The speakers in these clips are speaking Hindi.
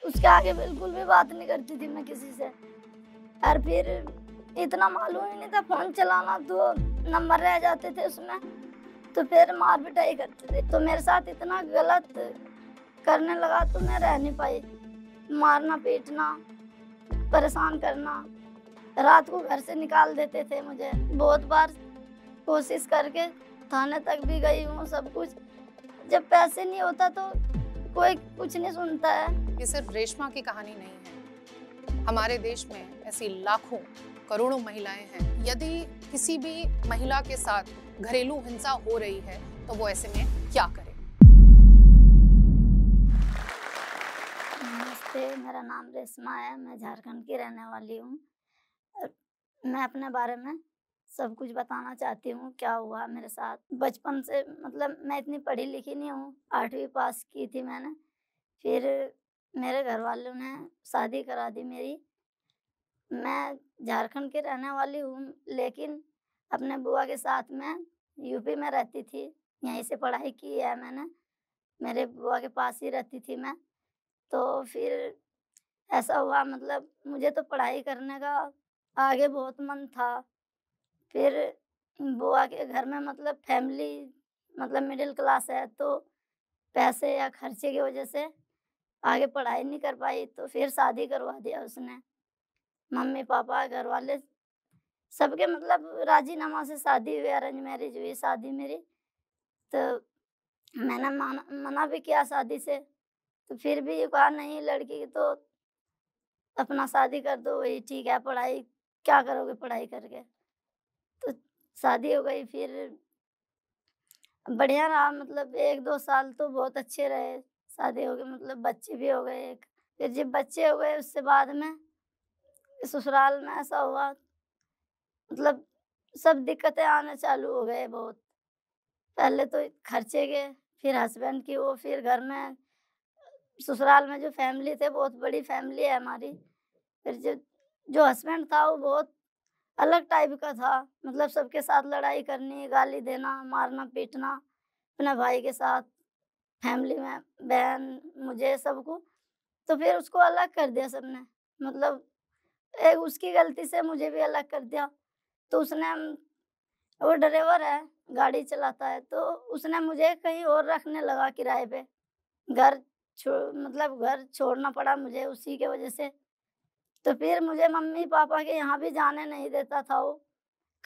उसके आगे बिल्कुल भी बात नहीं करती थी मैं किसी से। और फिर इतना मालूम ही नहीं था फ़ोन चलाना, तो नंबर रह जाते थे उसमें, तो फिर मार पिटाई करते थे। तो मेरे साथ इतना गलत करने लगा तो मैं रह नहीं पाई। मारना, पीटना, परेशान करना, रात को घर से निकाल देते थे मुझे। बहुत बार कोशिश करके थाने तक भी गई हूँ, सब कुछ। जब पैसे नहीं होता तो कोई कुछ नहीं सुनता है। ये सिर्फ रेशमा की कहानी नहीं है। हमारे देश में ऐसी लाखों करोड़ों महिलाएं हैं। यदि किसी भी महिला के साथ घरेलू हिंसा हो रही है तो वो ऐसे में क्या करे? नमस्ते, मेरा नाम रेशमा है, मैं झारखंड की रहने वाली हूँ। मैं अपने बारे में सब कुछ बताना चाहती हूँ, क्या हुआ मेरे साथ। बचपन से मतलब मैं इतनी पढ़ी लिखी नहीं हूँ, 8वीं पास की थी मैंने। फिर मेरे घरवालों ने शादी करा दी मेरी। मैं झारखंड की रहने वाली हूँ, लेकिन अपने बुआ के साथ मैं यूपी में रहती थी। यहीं से पढ़ाई की है मैंने, मेरे बुआ के पास ही रहती थी मैं। तो फिर ऐसा हुआ, मतलब मुझे तो पढ़ाई करने का आगे बहुत मन था। फिर बुआ के घर में मतलब फैमिली मतलब मिडिल क्लास है, तो पैसे या खर्चे की वजह से आगे पढ़ाई नहीं कर पाई, तो फिर शादी करवा दिया उसने। मम्मी-पापा, घरवाले सबके मतलब राज़ीनामा से शादी हुई, अरेंज मैरिज हुई शादी मेरी। तो मैंने मना भी किया शादी से, तो फिर भी ये कहा नहीं, लड़की तो अपना शादी कर दो, वही ठीक है, पढ़ाई क्या करोगे पढ़ाई करके? तो शादी हो गई। फिर बढ़िया रहा, मतलब 1-2 साल तो बहुत अच्छे रहे। शादी हो गई, मतलब बच्चे भी हो गए एक। फिर जब बच्चे हो गए उससे बाद में ससुराल में ऐसा हुआ, मतलब सब दिक्कतें आना चालू हो गए बहुत। पहले तो खर्चे के, फिर हस्बैंड की वो, फिर घर में ससुराल में जो फैमिली थे, बहुत बड़ी फैमिली है हमारी। फिर जो जो हस्बैंड था वो बहुत अलग टाइप का था, मतलब सबके साथ लड़ाई करनी, गाली देना, मारना-पीटना, अपने भाई के साथ, फैमिली में बहन, मुझे, सबको। तो फिर उसको अलग कर दिया सबने, मतलब एक उसकी गलती से मुझे भी अलग कर दिया। तो उसने वो ड्राइवर है, गाड़ी चलाता है, तो उसने मुझे कहीं और रखने लगा किराए पे। घर मतलब घर छोड़ना पड़ा मुझे उसी के वजह से। तो फिर मुझे मम्मी-पापा के यहाँ भी जाने नहीं देता था वो।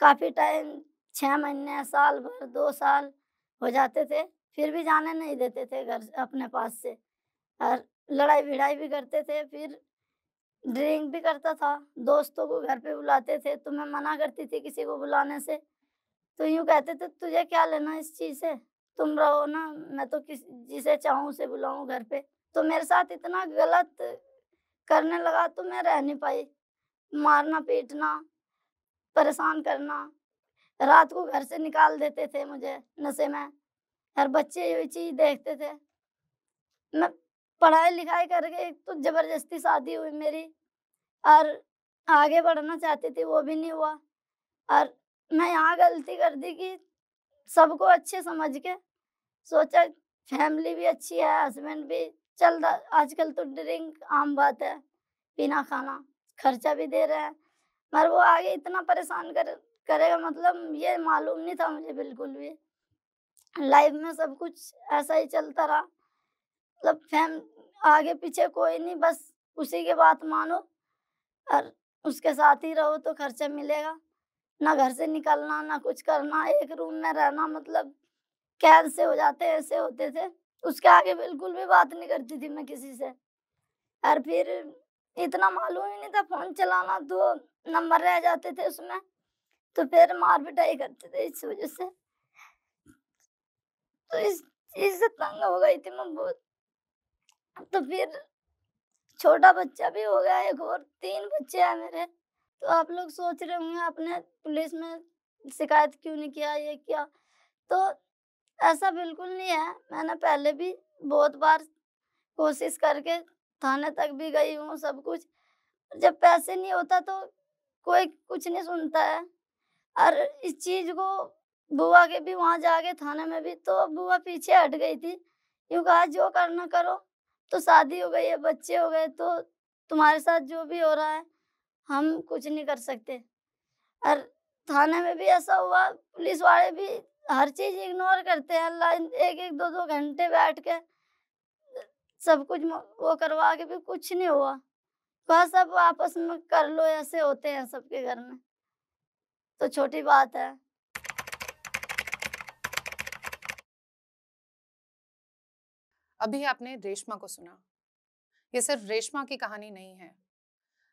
काफ़ी टाइम, 6 महीने, साल भर, 2 साल हो जाते थे, फिर भी जाने नहीं देते थे घर अपने पास से। और लड़ाई-भिड़ाई भी करते थे, फिर ड्रिंक भी करता था, दोस्तों को घर पे बुलाते थे, तो मैं मना करती थी किसी को बुलाने से। तो यूँ कहते थे, तुझे क्या लेना इस चीज़ से? तुम रहो ना, मैं तो जिसे चाहूँ उसे बुलाऊँ घर पे। तो मेरे साथ इतना गलत करने लगा तो मैं रह नहीं पाई। मारना-पीटना, परेशान करना, रात को घर से निकाल देते थे मुझे नशे में, और बच्चे ये चीज़ देखते थे। मैं पढ़ाई-लिखाई करके एक तो ज़बरदस्ती शादी हुई मेरी, और आगे बढ़ना चाहती थी, वो भी नहीं हुआ। और मैं यहाँ गलती कर दी कि सबको अच्छे समझ के सोचा फैमिली भी अच्छी है, हस्बैंड भी चल रहा, आजकल तो ड्रिंक आम बात है, पीना-खाना, खर्चा भी दे रहे हैं। मगर वो आगे इतना परेशान करेगा, मतलब ये मालूम नहीं था मुझे बिल्कुल भी। लाइफ में सब कुछ ऐसा ही चलता रहा, मतलब आगे पीछे कोई नहीं, बस उसी की बात मानो और उसके साथ ही रहो तो खर्चा मिलेगा। ना घर से निकलना, ना कुछ करना, एक रूम में रहना, मतलब कैद से हो जाते ऐसे होते थे। उसके आगे बिल्कुल भी बात नहीं करती थी मैं किसी से। और फिर इतना मालूम ही नहीं था फ़ोन चलाना, तो नंबर रह जाते थे उसमें, तो फिर मार-पिटाई करते थे इस वज़ह से। तो इस चीज़ से तंग हो गई थी मैं बहुत। तो फिर छोटा बच्चा भी हो गया एक, और 3 बच्चे हैं मेरे। तो आप लोग सोच रहे होंगे आपने पुलिस में शिकायत क्यों नहीं किया, ये किया? तो ऐसा बिल्कुल नहीं है। मैंने पहले भी बहुत बार कोशिश करके थाने तक भी गई हूँ, सब कुछ। जब पैसे नहीं होता तो कोई कुछ नहीं सुनता है। और इस चीज़ को बुआ के भी वहाँ जाके थाने में भी, तो बुआ पीछे हट गई थी। यूँ कहा जो करना करो, तो शादी हो गई है, बच्चे हो गए, तो तुम्हारे साथ जो भी हो रहा है, हम कुछ नहीं कर सकते। और थाने में भी ऐसा हुआ, पुलिस वाले भी हर चीज़ इग्नोर करते हैं, लाइन 1-1, 2-2 घंटे बैठ के सब कुछ वो करवा के भी कुछ नहीं हुआ। बस अब आपस में कर लो, ऐसे होते हैं सबके घर में, तो छोटी बात है। अभी आपने रेशमा को सुना। ये सिर्फ रेशमा की कहानी नहीं है।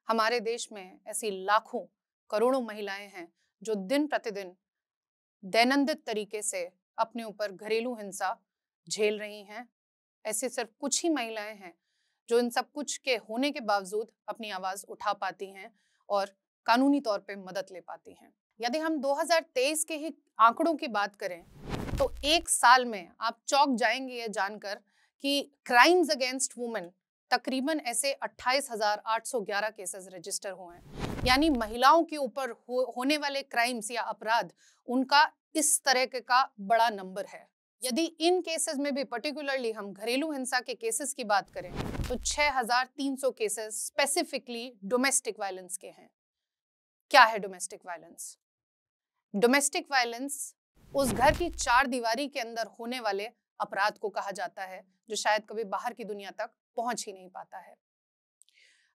हमारे देश में ऐसी लाखों करोड़ों महिलाएं हैं जो दिन प्रतिदिन दैनंदिन तरीके से अपने ऊपर घरेलू हिंसा झेल रही हैं। ऐसी सिर्फ कुछ ही महिलाएं हैं जो इन सब कुछ के होने के बावजूद अपनी आवाज उठा पाती हैं और कानूनी तौर पे मदद ले पाती हैं। यदि हम 2023 के ही आंकड़ों की बात करें तो एक साल में आप चौंक जाएंगे ये जानकर कि क्राइम्स अगेंस्ट वुमेन तकरीबन ऐसे 28,811 केसेस रजिस्टर हुए हैं। यानी महिलाओं के ऊपर होने वाले क्राइम्स या अपराध उनका इस तरह का बड़ा नंबर है। यदि इन केसेस में भी पर्टिकुलरली हम घरेलू हिंसा के केसेस की बात करें तो 6,300 केसेस स्पेसिफिकली डोमेस्टिक वायलेंस के हैं। क्या है डोमेस्टिक वायलेंस? डोमेस्टिक वायलेंस उस घर की चार दीवारी के अंदर होने वाले अपराध को कहा जाता है जो शायद कभी बाहर की दुनिया तक पहुंच ही नहीं पाता है।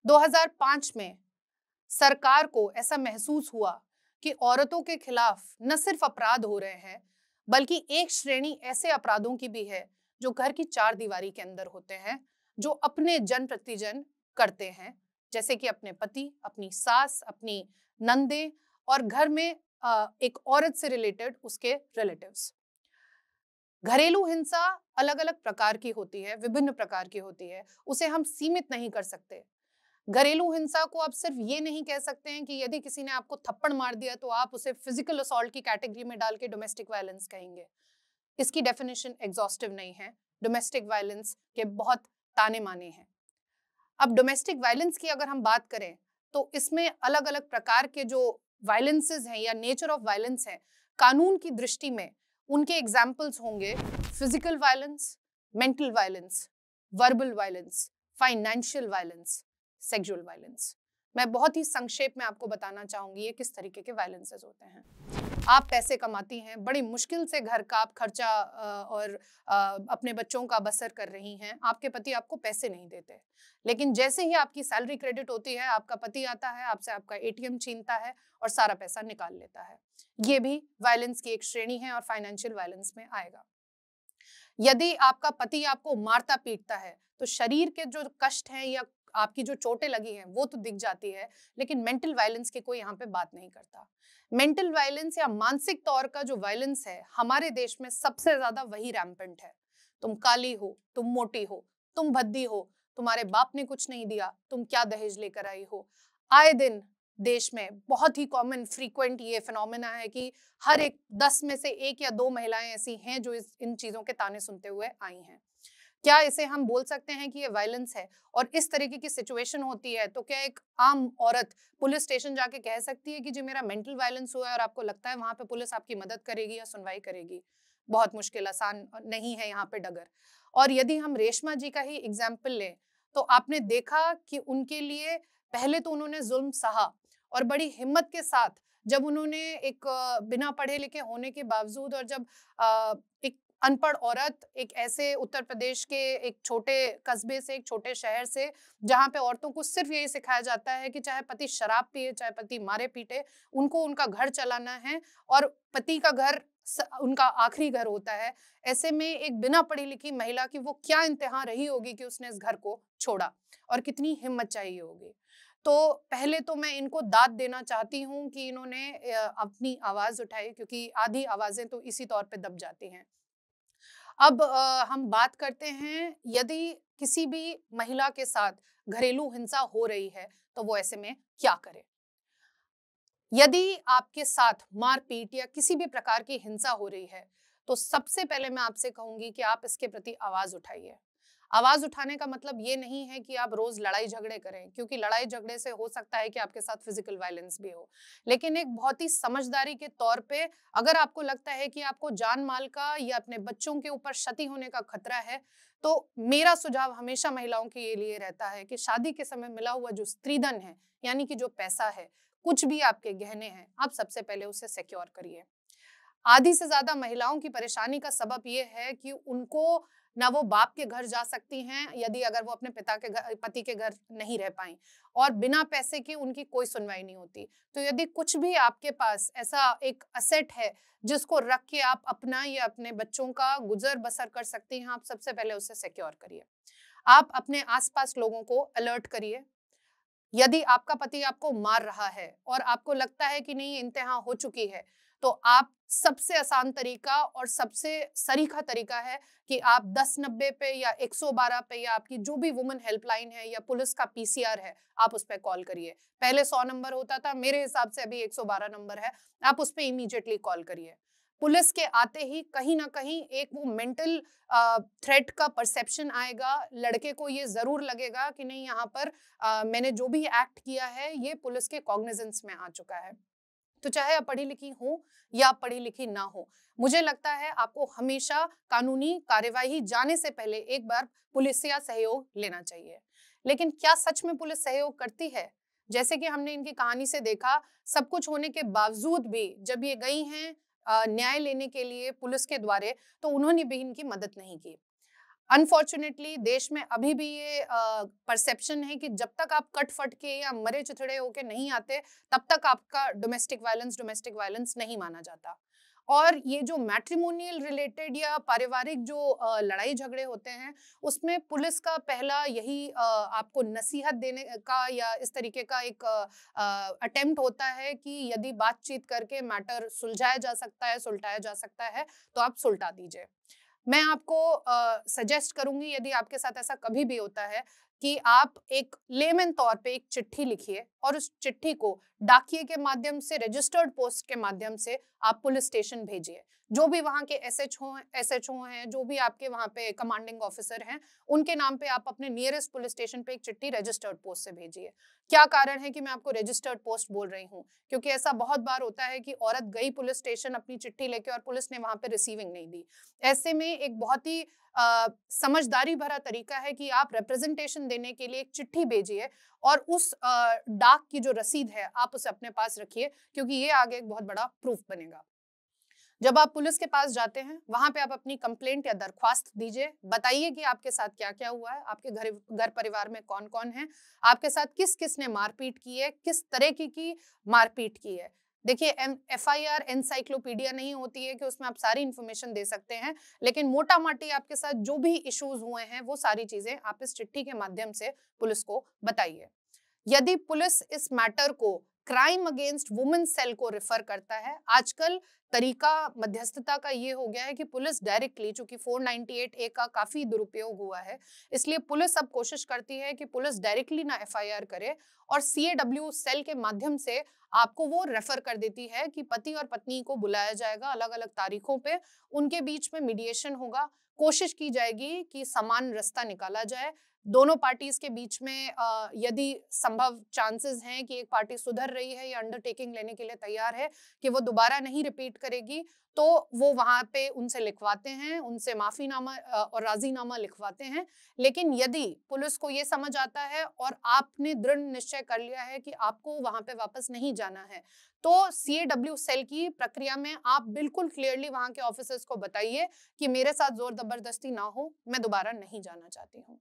2005 में सरकार को ऐसा महसूस हुआ कि औरतों के खिलाफ न सिर्फ अपराध हो रहे हैं बल्कि एक श्रेणी ऐसे अपराधों की भी है जो घर की चार दीवारी के अंदर होते हैं, जो अपने जन प्रतिजन करते हैं, जैसे कि अपने पति, अपनी सास, अपनी नंदे और घर में एक औरत से रिलेटेड उसके रिलेटिव्स। घरेलू हिंसा अलग अलग प्रकार की होती है, विभिन्न प्रकार की होती है, उसे हम सीमित नहीं कर सकते। घरेलू हिंसा को आप सिर्फ ये नहीं कह सकते हैं कि यदि किसी ने आपको थप्पड़ मार दिया तो आप उसे फिजिकल असॉल्ट की कैटेगरी में डाल के डोमेस्टिक वायलेंस कहेंगे। इसकी डेफिनेशन एग्जॉस्टिव नहीं है। डोमेस्टिक वायलेंस के बहुत ताने माने हैं। अब डोमेस्टिक वायलेंस की अगर हम बात करें तो इसमें अलग अलग प्रकार के जो वायलेंसेस हैं या नेचर ऑफ वायलेंस है, कानून की दृष्टि में उनके एग्जाम्पल्स होंगे physical violence, mental violence, verbal violence, financial violence, sexual violence. मैं बहुत ही संक्षेप में आपको बताना चाहूंगी ये किस तरीके के वायलेंसेस होते हैं। आप पैसे कमाती हैं, बड़ी मुश्किल से घर का आप खर्चा और अपने बच्चों का बसर कर रही हैं, आपके पति आपको पैसे नहीं देते, लेकिन जैसे ही आपकी सैलरी क्रेडिट होती है आपका पति आता है, आपसे आपका एटीएम छीनता है और सारा पैसा निकाल लेता है। ये भी वायलेंस की एक श्रेणी है और फाइनेंशियल वायलेंस में आएगा। यदि आपका पति आपको मारता पीटता है तो शरीर के जो कष्ट हैं या आपकी जो चोटें लगी हैं वो तो दिख जाती है, लेकिन मेंटल वायलेंस की कोई यहाँ पे बात नहीं करता। मेंटल वायलेंस या मानसिक तौर का जो वायलेंस है हमारे देश में सबसे ज्यादा वही रैम्पेंट है। तुम काली हो, तुम मोटी हो, तुम भद्दी हो, तुम्हारे बाप ने कुछ नहीं दिया, तुम क्या दहेज लेकर आई हो। आए दिन देश में बहुत ही कॉमन फ्रीक्वेंट ये फिनोमेना है कि हर एक 10 में से 1 या 2 महिलाएं ऐसी हैं जो इन चीजों के ताने सुनते हुए आई हैं। क्या इसे हम बोल सकते हैं कि ये वायलेंस है? और इस तरीके की सिचुएशन होती है तो क्या एक आम औरत पुलिस स्टेशन जाके कह सकती है कि जी मेरा मेंटल वायलेंस हुआ है, और आपको लगता है वहां पे पुलिस आपकी मदद करेगी या सुनवाई करेगी? बहुत मुश्किल, आसान नहीं है यहाँ पे डगर। और यदि हम रेशमा जी का ही एग्जाम्पल लें तो आपने देखा कि उनके लिए पहले तो उन्होंने जुल्म सहा और बड़ी हिम्मत के साथ जब उन्होंने एक बिना पढ़े लिखे होने के बावजूद और जब एक अनपढ़ औरत एक ऐसे उत्तर प्रदेश के एक छोटे कस्बे से, एक छोटे शहर से जहाँ पे औरतों को सिर्फ यही सिखाया जाता है कि चाहे पति शराब पिए, चाहे पति मारे पीटे, उनको उनका घर चलाना है और पति का घर उनका आखिरी घर होता है। ऐसे में एक बिना पढ़ी लिखी महिला की वो क्या इंतहा रही होगी कि उसने इस घर को छोड़ा, और कितनी हिम्मत चाहिए होगी। तो पहले तो मैं इनको दाद देना चाहती हूँ कि इन्होंने अपनी आवाज उठाई, क्योंकि आधी आवाजें तो इसी तौर पे दब जाती हैं। अब हम बात करते हैं यदि किसी भी महिला के साथ घरेलू हिंसा हो रही है तो वो ऐसे में क्या करे। यदि आपके साथ मारपीट या किसी भी प्रकार की हिंसा हो रही है तो सबसे पहले मैं आपसे कहूंगी कि आप इसके प्रति आवाज उठाइए। आवाज उठाने का मतलब ये नहीं है कि आप रोज लड़ाई झगड़े करें, क्योंकि लड़ाई झगड़े से हो सकता है कि आपके साथ फिजिकल वायलेंस भी हो, लेकिन एक बहुत ही समझदारी के तौर पे अगर आपको लगता है कि आपको जान माल का या अपने बच्चों के ऊपर क्षति होने का खतरा है तो मेरा सुझाव हमेशा महिलाओं के लिए रहता है कि शादी के समय मिला हुआ जो स्त्रीधन है, यानी कि जो पैसा है, कुछ भी आपके गहने हैं, आप सबसे पहले उसे सिक्योर करिए। आधी से ज्यादा महिलाओं की परेशानी का सबब ये है कि उनको ना वो बाप के घर जा सकती हैं यदि अगर वो अपने पति के घर नहीं रह पाई, और बिना पैसे के उनकी कोई सुनवाई नहीं होती। तो यदि कुछ भी आपके पास ऐसा एक असेट है जिसको रख के आप अपना या अपने बच्चों का गुजर बसर कर सकती हैं, आप सबसे पहले उसे सिक्योर करिए। आप अपने आसपास लोगों को अलर्ट करिए। यदि आपका पति आपको मार रहा है और आपको लगता है कि नहीं इंतहा हो चुकी है, तो आप सबसे आसान तरीका और सबसे सरीखा तरीका है कि आप 1090 पे या 112 पे या आपकी जो भी वुमेन हेल्पलाइन है या पुलिस का पीसीआर है, आप उस पर कॉल करिए। पहले 100 नंबर होता था, मेरे हिसाब से अभी 112 नंबर है, आप उस पर इमीडिएटली कॉल करिए। पुलिस के आते ही कहीं ना कहीं एक वो मेंटल थ्रेट का परसेप्शन आएगा, लड़के को ये जरूर लगेगा कि नहीं यहाँ पर मैंने जो भी एक्ट किया है ये पुलिस के कॉग्निजेंस में आ चुका है। तो चाहे आप पढ़ी लिखी हो या पढ़ी लिखी ना हो, मुझे लगता है आपको हमेशा कानूनी कार्यवाही जाने से पहले एक बार पुलिस से सहयोग लेना चाहिए। लेकिन क्या सच में पुलिस सहयोग करती है? जैसे कि हमने इनकी कहानी से देखा, सब कुछ होने के बावजूद भी जब ये गई हैं न्याय लेने के लिए पुलिस के द्वारे, तो उन्होंने भी इनकी मदद नहीं की। अनफॉर्चुनेटली देश में अभी भी ये परसेप्शन है कि जब तक आप कट फट के या मरे चिथड़े होके नहीं आते, तब तक आपका डोमेस्टिक वायलेंस नहीं माना जाता। और ये जो मैट्रिमोनियल रिलेटेड या पारिवारिक जो लड़ाई झगड़े होते हैं, उसमें पुलिस का पहला यही आपको नसीहत देने का या इस तरीके का एक अटेम्प्ट होता है कि यदि बातचीत करके मैटर सुलझाया जा सकता है, सुलटाया जा सकता है, तो आप सुलटा दीजिए। मैं आपको सजेस्ट करूंगी, यदि आपके साथ ऐसा कभी भी होता है, कि आप एक लेमन तौर पे एक चिट्ठी लिखिए और उस चिट्ठी को डाकिए के माध्यम से, रजिस्टर्ड पोस्ट के माध्यम से आप पुलिस स्टेशन भेजिए। जो भी वहाँ के एसएचओ हैं, जो भी आपके वहाँ पे कमांडिंग ऑफिसर हैं, उनके नाम पे आप अपने नियरेस्ट पुलिस स्टेशन पे एक चिट्ठी रजिस्टर्ड पोस्ट से भेजिए। क्या कारण है कि मैं आपको रजिस्टर्ड पोस्ट बोल रही हूँ? क्योंकि ऐसा बहुत बार होता है कि औरत गई पुलिस स्टेशन अपनी चिट्ठी लेके और पुलिस ने वहाँ पे रिसीविंग नहीं दी। ऐसे में एक बहुत ही समझदारी भरा तरीका है कि आप रिप्रेजेंटेशन देने के लिए एक चिट्ठी भेजिए और उस डाक की जो रसीद है आप उसे अपने पास रखिए, क्योंकि ये आगे एक बहुत बड़ा प्रूफ बनेगा। जब आप पुलिस के पास जाते हैं, वहां पे आप अपनी कंप्लेंट या दरख्वास्त दीजिए, बताइए कि आपके साथ क्या क्या हुआ है, आपके घर परिवार में कौन कौन है, आपके साथ किस किस ने मारपीट की है, किस तरह की मारपीट की है। देखिए, एफआईआर एनसाइक्लोपीडिया नहीं होती है कि उसमें आप सारी इंफॉर्मेशन दे सकते हैं, लेकिन मोटा माटी आपके साथ जो भी इश्यूज हुए हैं वो सारी चीजें आप इस चिट्ठी के माध्यम से पुलिस को बताइए। यदि पुलिस इस मैटर को क्राइम अगेंस्ट वुमेन सेल को रेफर करता है, आजकल तरीका मध्यस्थता का ये हो गया है कि पुलिस डायरेक्टली, चूंकि 498A का काफी दुरुपयोग हुआ है, इसलिए पुलिस अब कोशिश करती है कि पुलिस डायरेक्टली ना एफआईआर करे और CAW सेल के माध्यम से आपको वो रेफर कर देती है कि पति और पत्नी को बुलाया जाएगा अलग अलग तारीखों पे, उनके बीच में मीडिएशन होगा, कोशिश की जाएगी कि समान रास्ता निकाला जाए। दोनों पार्टीज के बीच में यदि संभव चांसेस हैं कि एक पार्टी सुधर रही है या अंडरटेकिंग लेने के लिए तैयार है कि वो दोबारा नहीं रिपीट करेगी, तो वो वहां पे उनसे लिखवाते हैं, उनसे माफीनामा और राजीनामा लिखवाते हैं। लेकिन यदि पुलिस को ये समझ आता है और आपने दृढ़ निश्चय कर लिया है कि आपको वहां पे वापस नहीं जाना है, तो CAW सेल की प्रक्रिया में आप बिल्कुल क्लियरली वहां के ऑफिसर्स को बताइए कि मेरे साथ जोर जबरदस्ती ना हो, मैं दोबारा नहीं जाना चाहती हूँ।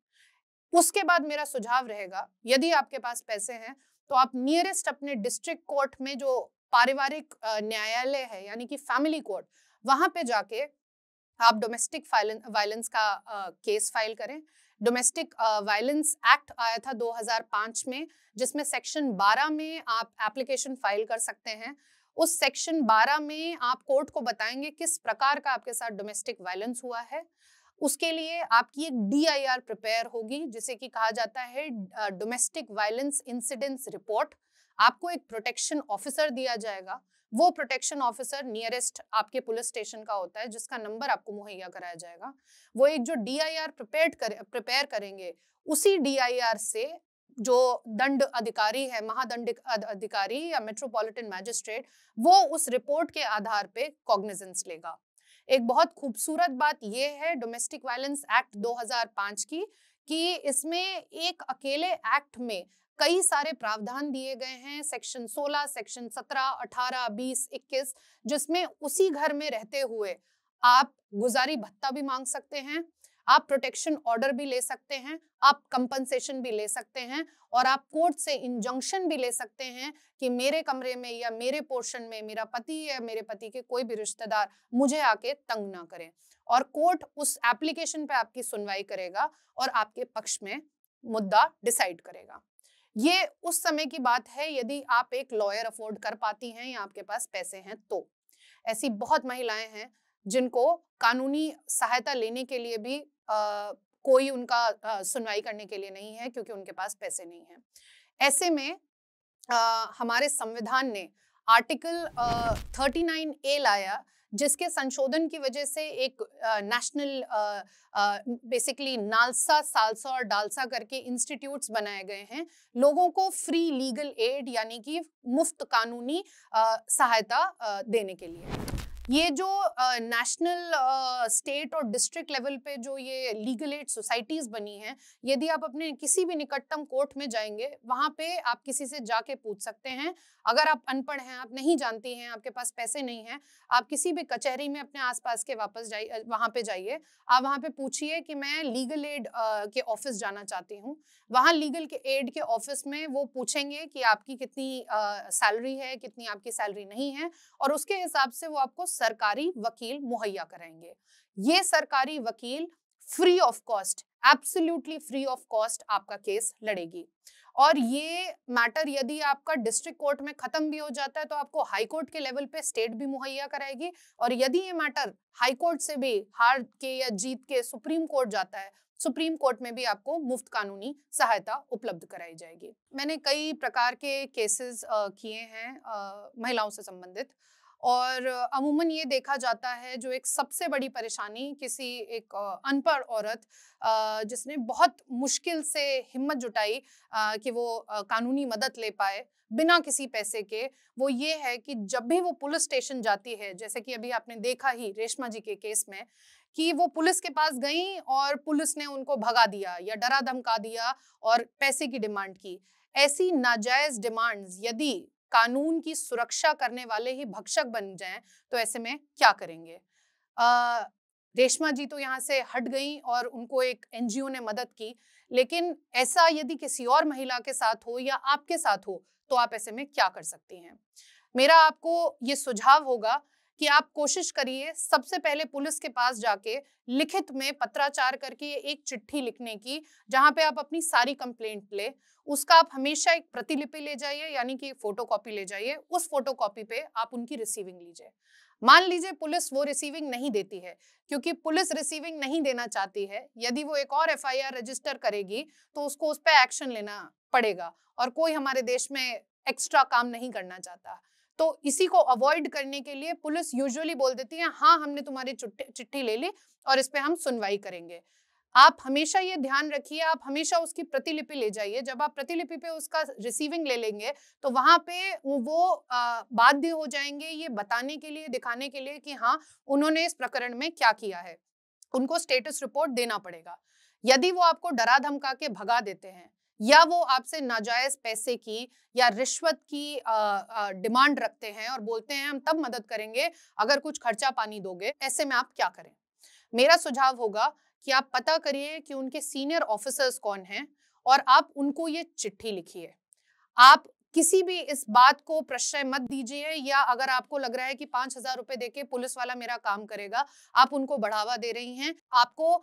उसके बाद मेरा सुझाव रहेगा, यदि आपके पास पैसे हैं तो आप नियरेस्ट अपने डिस्ट्रिक्ट कोर्ट में जो पारिवारिक न्यायालय है, यानी कि फैमिली कोर्ट, वहां पे जाके आप डोमेस्टिक वायलेंस का केस फाइल करें। डोमेस्टिक वायलेंस एक्ट आया था 2005 में, जिसमें सेक्शन 12 में आप एप्लीकेशन फाइल कर सकते हैं। उस सेक्शन 12 में आप कोर्ट को बताएंगे किस प्रकार का आपके साथ डोमेस्टिक वायलेंस हुआ है। उसके लिए आपकी एक DIR प्रिपेयर होगी, जिसे कि कहा जाता है डोमेस्टिक वायलेंस इंसिडेंट्स रिपोर्ट। आपको एक प्रोटेक्शन ऑफिसर दिया जाएगा। वो प्रोटेक्शन ऑफिसर नियरेस्ट आपके पुलिस स्टेशन का होता है, जिसका नंबर आपको मुहैया कराया जाएगा। वो एक जो DIR प्रिपेयर करेंगे, उसी DIR से जो दंड अधिकारी है, महादंड अधिकारी या मेट्रोपॉलिटन मैजिस्ट्रेट, वो उस रिपोर्ट के आधार पे कॉग्निजेंस लेगा। एक बहुत खूबसूरत बात यह है डोमेस्टिक वायलेंस एक्ट 2005 की कि इसमें एक अकेले एक्ट में कई सारे प्रावधान दिए गए हैं, सेक्शन 16, सेक्शन 17, 18, 20, 21, जिसमें उसी घर में रहते हुए आप गुजारी भत्ता भी मांग सकते हैं, आप प्रोटेक्शन ऑर्डर भी ले सकते हैं, आप कंपनसेशन भी ले सकते हैं और आप कोर्ट से इंजंक्शन भी ले सकते हैं कि मेरे कमरे में या मेरे पोर्शन में मेरा पति या मेरे पति के कोई भी रिश्तेदार मुझे आके तंग ना करें। और कोर्ट उस एप्लीकेशन पे आपकी सुनवाई करेगा और आपके पक्ष में मुद्दा डिसाइड करेगा। ये उस समय की बात है यदि आप एक लॉयर अफोर्ड कर पाती हैं या आपके पास पैसे हैं तो। ऐसी बहुत महिलाएं हैं जिनको कानूनी सहायता लेने के लिए भी कोई उनका सुनवाई करने के लिए नहीं है क्योंकि उनके पास पैसे नहीं हैं। ऐसे में हमारे संविधान ने आर्टिकल 39A लाया जिसके संशोधन की वजह से एक नेशनल बेसिकली नालसा, सालसा और डालसा करके इंस्टीट्यूट्स बनाए गए हैं लोगों को फ्री लीगल एड यानी कि मुफ्त कानूनी सहायता देने के लिए। ये जो नेशनल, स्टेट और डिस्ट्रिक्ट लेवल पे जो ये लीगल एड सोसाइटीज बनी हैं, यदि आप अपने किसी भी निकटतम कोर्ट में जाएंगे वहाँ पे आप किसी से जाके पूछ सकते हैं। अगर आप अनपढ़ हैं, आप नहीं जानती हैं, आपके पास पैसे नहीं हैं, आप किसी भी कचहरी में अपने आसपास के वहाँ पे जाइए, आप वहाँ पे पूछिए कि मैं लीगल एड के ऑफिस जाना चाहती हूँ। वहाँ लीगल के एड के ऑफिस में वो पूछेंगे कि आपकी कितनी सैलरी है, कितनी आपकी सैलरी नहीं है और उसके हिसाब से वो आपको सरकारी वकील मुहैया कराएंगे। ये सरकारी वकील free of cost, absolutely free of cost आपका केस लड़ेगी। और ये मैटर यदि आपका डिस्ट्रिक्ट कोर्ट में खत्म भी हो जाता है तो आपको हाई कोर्ट के लेवल पे स्टेट भी मुहैया कराएगी और यदि ये मैटर हाई कोर्ट से भी हार के या जीत के सुप्रीम कोर्ट जाता है, सुप्रीम कोर्ट में भी आपको मुफ्त कानूनी सहायता उपलब्ध कराई जाएगी। मैंने कई प्रकार के केसेस किए हैं महिलाओं से संबंधित और अमूमन ये देखा जाता है जो एक सबसे बड़ी परेशानी किसी एक अनपढ़ औरत जिसने बहुत मुश्किल से हिम्मत जुटाई कि वो कानूनी मदद ले पाए बिना किसी पैसे के, वो ये है कि जब भी वो पुलिस स्टेशन जाती है, जैसे कि अभी आपने देखा ही रेशमा जी के केस में कि वो पुलिस के पास गई और पुलिस ने उनको भगा दिया या डरा धमका दिया और पैसे की डिमांड की। ऐसी नाजायज डिमांड्स यदि कानून की सुरक्षा करने वाले ही भक्षक बन जाएं तो ऐसे में क्या करेंगे? रेशमा जी तो यहाँ से हट गई और उनको एक एनजीओ ने मदद की, लेकिन ऐसा यदि किसी और महिला के साथ हो या आपके साथ हो तो आप ऐसे में क्या कर सकती हैं? मेरा आपको ये सुझाव होगा कि आप कोशिश करिए सबसे पहले पुलिस के पास जाके लिखित में पत्राचार करके एक चिट्ठी लिखने की जहां पे आप अपनी सारी कंप्लेंट ले। उसका आप हमेशा एक प्रतिलिपि ले जाइए यानी कि फोटोकॉपी ले जाइए। उस फोटोकॉपी पे आप उनकी रिसीविंग लीजिए। मान लीजिए पुलिस वो रिसीविंग नहीं देती है, क्योंकि पुलिस रिसीविंग नहीं देना चाहती है। यदि वो एक और एफआईआर रजिस्टर करेगी तो उसको उस पर एक्शन लेना पड़ेगा और कोई हमारे देश में एक्स्ट्रा काम नहीं करना चाहता। तो इसी को अवॉइड करने के लिए पुलिस यूजुअली बोल देती है हाँ हमने तुम्हारी चिट्ठी ले ली और इस पे हम सुनवाई करेंगे। आप हमेशा ये ध्यान रखिए, आप हमेशा उसकी प्रतिलिपि ले जाइए। जब आप प्रतिलिपि पे उसका रिसीविंग ले लेंगे तो वहां पे वो बाध्य हो जाएंगे ये बताने के लिए, दिखाने के लिए कि हाँ उन्होंने इस प्रकरण में क्या किया है। उनको स्टेटस रिपोर्ट देना पड़ेगा। यदि वो आपको डरा धमका के भगा देते हैं या वो आपसे नाजायज पैसे की या रिश्वत की डिमांड रखते हैं और बोलते हैं हम तब मदद करेंगे अगर कुछ खर्चा पानी दोगे, ऐसे में आप क्या करें? मेरा सुझाव होगा कि आप पता करिए कि उनके सीनियर ऑफिसर्स कौन हैं और आप उनको ये चिट्ठी लिखिए। आप किसी भी इस बात को प्रश्रय मत दीजिए या अगर आपको लग रहा है कि 5,000 रुपए देके पुलिस वाला मेरा काम करेगा, आप उनको बढ़ावा दे रही हैं। आपको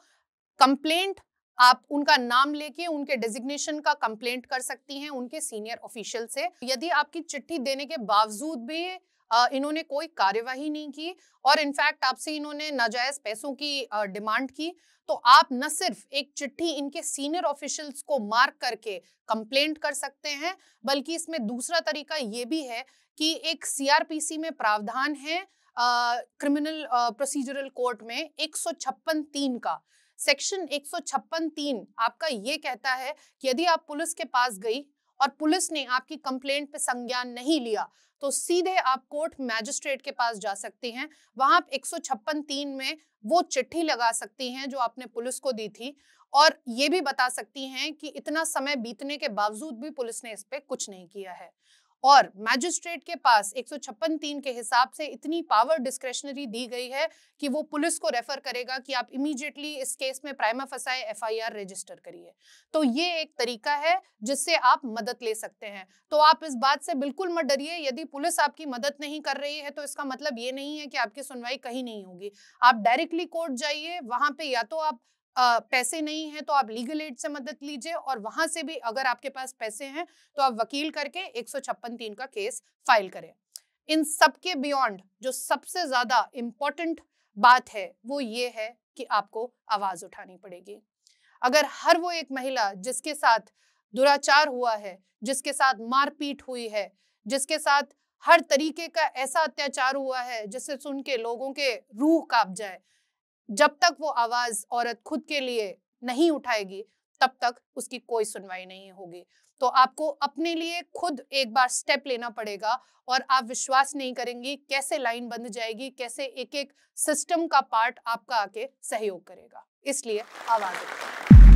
कंप्लेंट, आप उनका नाम लेके उनके डेजिग्नेशन का कंप्लेंट कर सकती हैं उनके सीनियर ऑफिशियल से। यदि आपकी चिट्ठी देने के बावजूद भी इन्होंने कोई कार्यवाही नहीं की और इनफैक्ट आपसे इन्होंने नाजायज पैसों की डिमांड की, तो आप न सिर्फ एक चिट्ठी इनके सीनियर ऑफिशियल्स को मार्क करके कंप्लेंट कर सकते हैं, बल्कि इसमें दूसरा तरीका ये भी है कि एक सीआरपीसी में प्रावधान है क्रिमिनल प्रोसीजरल कोड में 156(3) का सेक्शन 156(3) आपका ये कहता है कि यदि आप पुलिस के पास गई और पुलिस ने आपकी कंप्लेंट पे संज्ञान नहीं लिया, तो सीधे आप कोर्ट मैजिस्ट्रेट के पास जा सकती हैं। वहां आप 156(3) में वो चिट्ठी लगा सकती हैं जो आपने पुलिस को दी थी, और ये भी बता सकती हैं कि इतना समय बीतने के बावजूद भी पुलिस ने इस पे कुछ नहीं किया है। और मैजिस्ट्रेट के पास 156(3) के हिसाब से इतनी पावर डिस्क्रेशनरी दी गई है कि वो पुलिस को रेफर करेगा कि आप इमीडिएटली इस केस में प्राइमा फसाए एफआईआर रजिस्टर करिए। तो ये एक तरीका है जिससे आप मदद ले सकते हैं। तो आप इस बात से बिल्कुल मत डरिए, यदि पुलिस आपकी मदद नहीं कर रही है तो इसका मतलब ये नहीं है कि आपकी सुनवाई कहीं नहीं होगी। आप डायरेक्टली कोर्ट जाइए, वहां पे या तो आप पैसे नहीं है तो आप लीगल एड से मदद लीजिए, और वहां से भी अगर आपके पास पैसे हैं तो आप वकील करके 156(3) का केस फाइल करें। इन सब के बियॉन्ड जो सबसे ज्यादा इंपॉर्टेंट बात है वो ये है कि आपको आवाज उठानी पड़ेगी। अगर हर वो एक महिला जिसके साथ दुराचार हुआ है, जिसके साथ मारपीट हुई है, जिसके साथ हर तरीके का ऐसा अत्याचार हुआ है जिससे सुन के लोगों के रूह कांप जाए, जब तक वो आवाज औरत खुद के लिए नहीं उठाएगी तब तक उसकी कोई सुनवाई नहीं होगी। तो आपको अपने लिए खुद एक बार स्टेप लेना पड़ेगा, और आप विश्वास नहीं करेंगी कैसे लाइन बंध जाएगी, कैसे एक एक सिस्टम का पार्ट आपका आके सहयोग करेगा। इसलिए आवाज उठाओ।